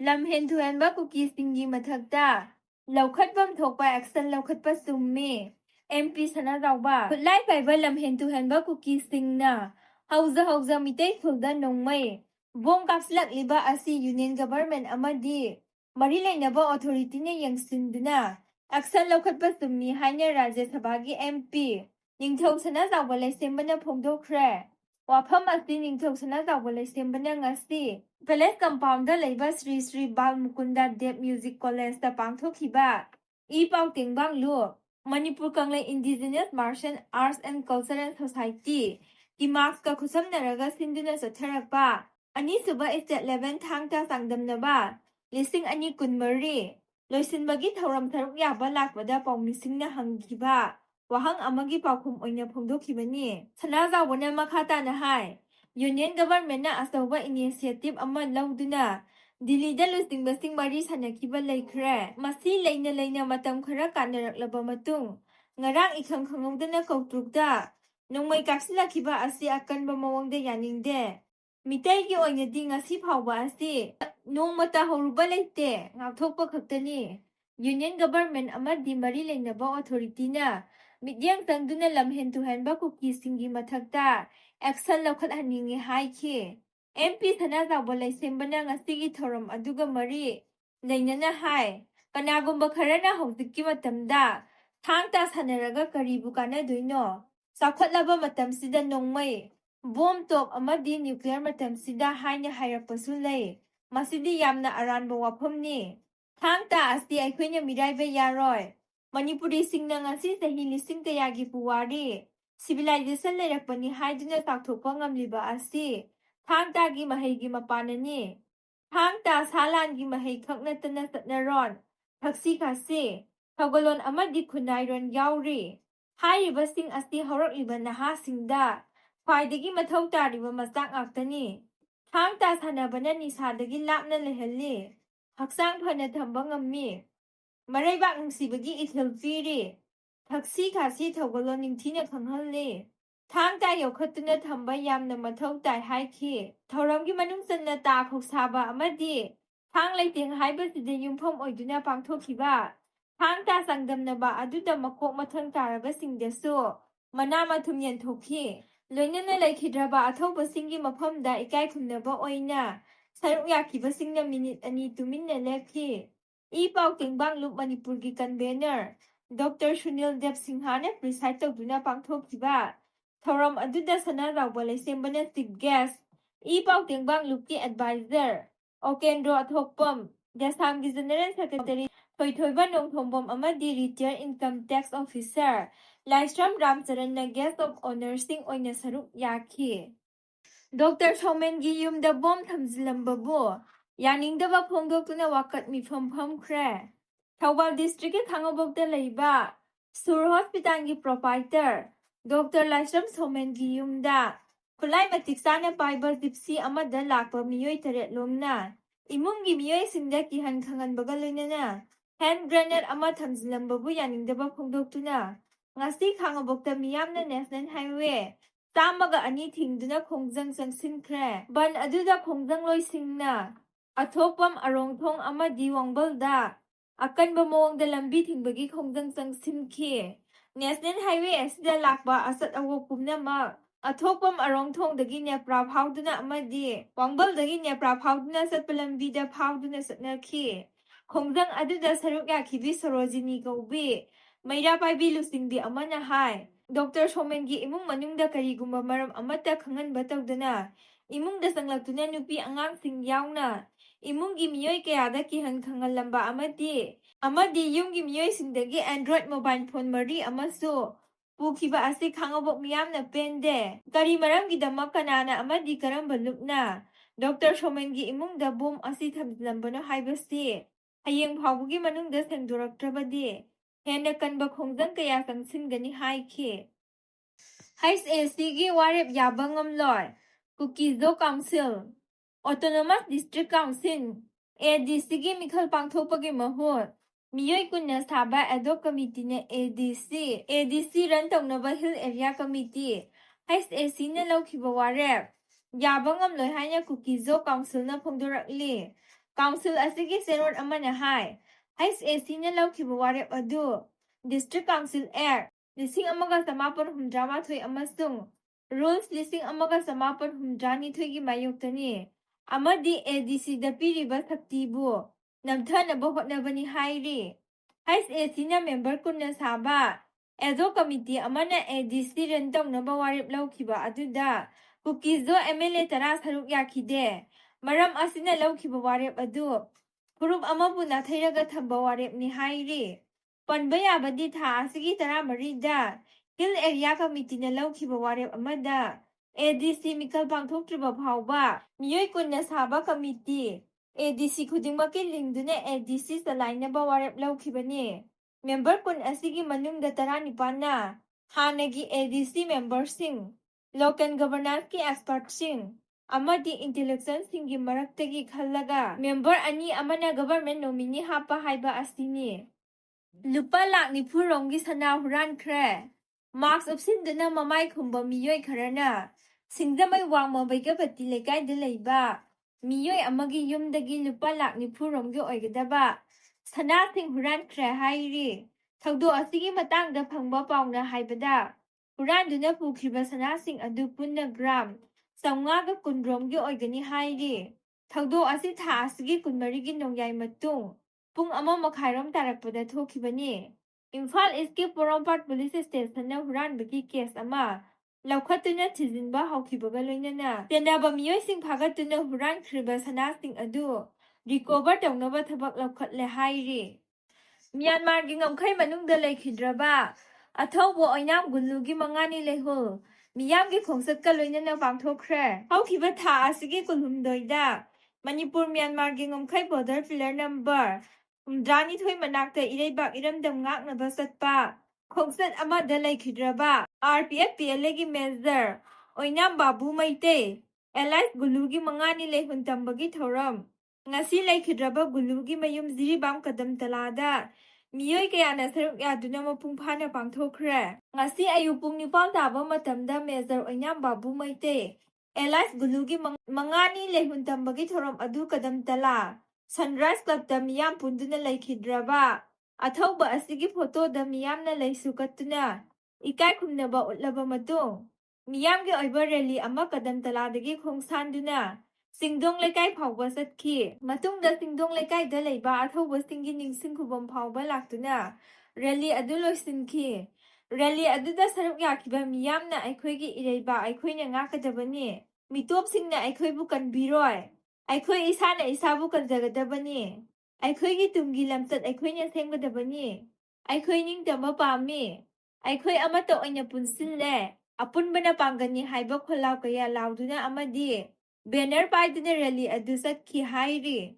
lamhen thuenba kuki singi mathakta loukhatpam thokpa action loukhatpa summi MP sanazauba khutlai paiba lamhen thuenba kuki singna hauza mitei phulda nongmai bom kapslak liba asi union government amadi mari lainaba authority ne yangsinduna action loukhatpa summi haina Rajya Sabha gi MP ningthau sanazauba laisembana phongdokhre wafam asi ningthau sanazauba laisembana ngasi Palace compound da leiba Sri Bal Mukunda Dev Music College da pangthokhiba pau tengbang lu Manipur Kanglai Indigenous Martial Arts and Cultural Society ki marks ka khusamnaraga sinduna satharakpa ani suba state level thangta sangdamnaba lising ani kunmari loisinbagi thauram tharuk yaba lakbada pawmisingna hangkiba wahang amagi paukhum oina phongdokhibani sanazawna makhata na hai Union Government na asawa initiative ama lauduna Delhi da lustingbasing mari sanakiba laikhre masi leina matam khara kanaraklaba matung ngarang ikhang khangawdana kautrukda nongmai kapsilakiba asi akanba mawangda yaningde mitai gi oinadi ngasi phawba asi nongmata horuba leite ngakthokpa khaktani Union Government amadi mari leinaba authority na midyang tangduna lamhen tuhanba kuki singi mathakta action lokhat haningi haiki MP sanazauba laisembana ngasigi thoram aduga mari lainana hai kanagumba kharana hojikki matamda thangta sanaraga karibu kanadoino sakhatlaba matamsida nongmai bom top amadi nuclear matamsida haina hairapasu lei masidi yamna aranba wafamni thangta asi aikhoina miraiba yaroi Manipuri singna ngasi sahi lising kayagi puwari civilization lerakpani haiduna takthokpa ngamliba asi thangtagi mahaigi mapanani thangta salangi mahai khaknatana satnaron thaksi khasi thogalon amadi khunairon yauri hairibasing asi haurakliba nahasingda khwaidagi mathau tariba machak ngaktani thangta sanabana nisadagi lapna lehalli haksang phana thamba ngammi Maraibak nungsibagi ithil piri thaksi khasi thogalon ningthina khanghalli thangta yokhatuna thamba yamna mathau tai haiki thoramgi manungsanna ta khoksaba amadi thang leiteng haibasida yumpham oiduna pangthokhiba thangta sangdamnaba aduda makok mathang taraga singdesu mana mathum yanthokhi loinana laikhidraba athaubasingi mafamda ikai khumnaba oina saruk yakibasingna minute ani tuminna lephi pau tengbang lup Manipurgi convener Dr. Sunil Dev Singhane preside tawduna pangthokhiba thoram aduda sanazauba laisembana chief guest pau tengbang lupki advisor Okendro Athokpam Dasamgi General Secretary Thoithoiba Nongthombom amadi retired income tax officer Laisram Ramcharanna guest of honor sing oina saruk yakhi Dr. Somengi yumda bom thamjilambabu yaningdaba phongdoktuna wakat mifam phamkhre Thawal district ki Thangabokda leiba Sur Hospital gi proprietor Dr. Laisram Somengi yumda khulai matiksana paiba gypsy amada lakpa miyoi taret lomna imungi miyoi singda ki han khangan baga loinana hand grenade ama thamjilambabu yaningdaba phongdoktuna ngasi Thangabokda miyamna national highway tamaga ani thingduna khongjang changsinkhre ban aduda khongjang loisingna athokpam arongthong amadi wangbalda akanba mawangda lambi thingbagi khongjang changsinki national highway asida lakba asat awok pumnamak athokpam arongthongdagi nepra phauduna amadi wangbaldagi nepra phauduna satpa lambida phauduna satnakhi khongjang aduda saruk yakhibi Sarojini Gaubi Maira paibi lusingbi amana hai Dr. Somengi imung manungda karigumba maram amata khanganba tawdana imungda sanglaktuna nupi angangsing yauna imungi miyoi kayada kihan khangalamba amadi yumgi miyoi singdagi Android mobile phone mari amasu pukiba asi khangabok miyamna pende kari maramgidamak kanana amadi karamba lupna Dr. Somengi imungda bom asi thamjilambana haibasi hayeng phawbugi manungda sengdoraktrabadi hena kanba khongjang kaya sangsinggani haiki HAC gi warep yabangam loy Kuki Zo Council Autonomous District Council ADC gi mikhal pangthokpagi mahut miyoi kunna saba ad hoc committee na ADC ran tawnaba Hill Area Committee HAC na lawkhiba warep yabangam loy haina Kuki Zo Council na phongdorakli Council asigi senor amana hai. HAC na lawkhiba warep adu. District Council Air. Lising amaga samapon humdrama thui amasung. Rules lising amaga samapon humdrani thui gi mayoktani. Amadi ADC da piriba saktibu. Namthanaba hotnabani hairi. HAC na member kunna saba. Ezo committee amana ADC rentong naba warep lawkhiba aduda. Kuki zo MLA tara saruk yakhide. Maram asina lawkhiba warep adu. Furup amabu nathayraga thamba warep ni hairi. Panba yabadi tha asigi tara marida. Hill Area Committee na lawkhiba warep amada. ADC mikal pangthoktriba phawba. Miyoi kunna saba committee. ADC khudingmaki lingduna ADC salainaba warep lawkhibani. Member kun asigi manungda tara nipana. Hanagi ADC membersing. Local governance ki expert sing. Amadi intellectual singi maraktagi khallaga. Member ani amana government nominee hapa haiba asini. Lupa lakni romgi sana hurankhre. Marks of sinduna mamai khumba miyoi kharana. Singdamay wangma baigapati lekai de leiba. Miyoi amagi yumdagi lupa lakni romgi oigadaba. Sana sing hurankhre hairi. Thagdo asigi matangda phangba pauna haibada. Huranduna pukhiba sana sing adu punna gram. Samngaga kunromgi oigani hairi. Thagdo asi tha asigi kunmarigi nongyai matung. Pung ama makhairam tarakpada thokibani. Imphal Eastki Porompat Police Station na huranbagi case ama. Loukhatuna thizinba haukibaga loinana. Tenaba miyoi sing phagatuna hurankhriba sana sing adu. Recover tawnaba thabak loukhatle hairi. Myanmar gi ngamkhai manungda leikhidraba. Athawbo oinam gulugi mangani lehu. Miyam gi khongsatka loinana pangthokkhre. Haukiba tha asigi kulhumdoida. Manipur Myanmar gi ngamkhai border pillar number. Humdrani thoi manakta ireibak iramdam ngaknaba satpa. Khongsat amada leikhidraba. RPF PLA gi measure. Oinam babu maite. Allies gulugi mangani lehun tambagi thoram. Ngasi leikhidraba gulugi mayum ziribam kadam talada. Miyoi kayana saruk yaduna mapung phana pangthokkhre. Ngasi ayupung nipal taba matamda measure oinam babu maite. Allies gulugi mangani lehun tambagi thoram adu kadam tala. Sunrise Club da miyam punduna leikhidraba. Athawba asigi photo da miyam na leisukatuna. Ikai khumnaba utlaba matung. Miyam gi oiba rally ama kadam taladagi khongsanduna. Singdong lekai phawba satki. Matung da singdong lekai da leiba athawba singi ningsing khubam phawba laktuna. Rally adu loisinki. Rally adu da saruk yakiba miyam na aikhoigi ireiba aikhoina ngakadabani. Mitop singna aikhoibu kanbiroi. Aikoi isana isabu kanjagadabani. Aikoi gi tumgi lamsat aikoi nya senggadabani. Aikoi ning tamba pami. Aikoi amato oina punsille. Apun bana pangani haiba kholau kaya lauduna amadi. Banner paiduna rally adu satki hairi.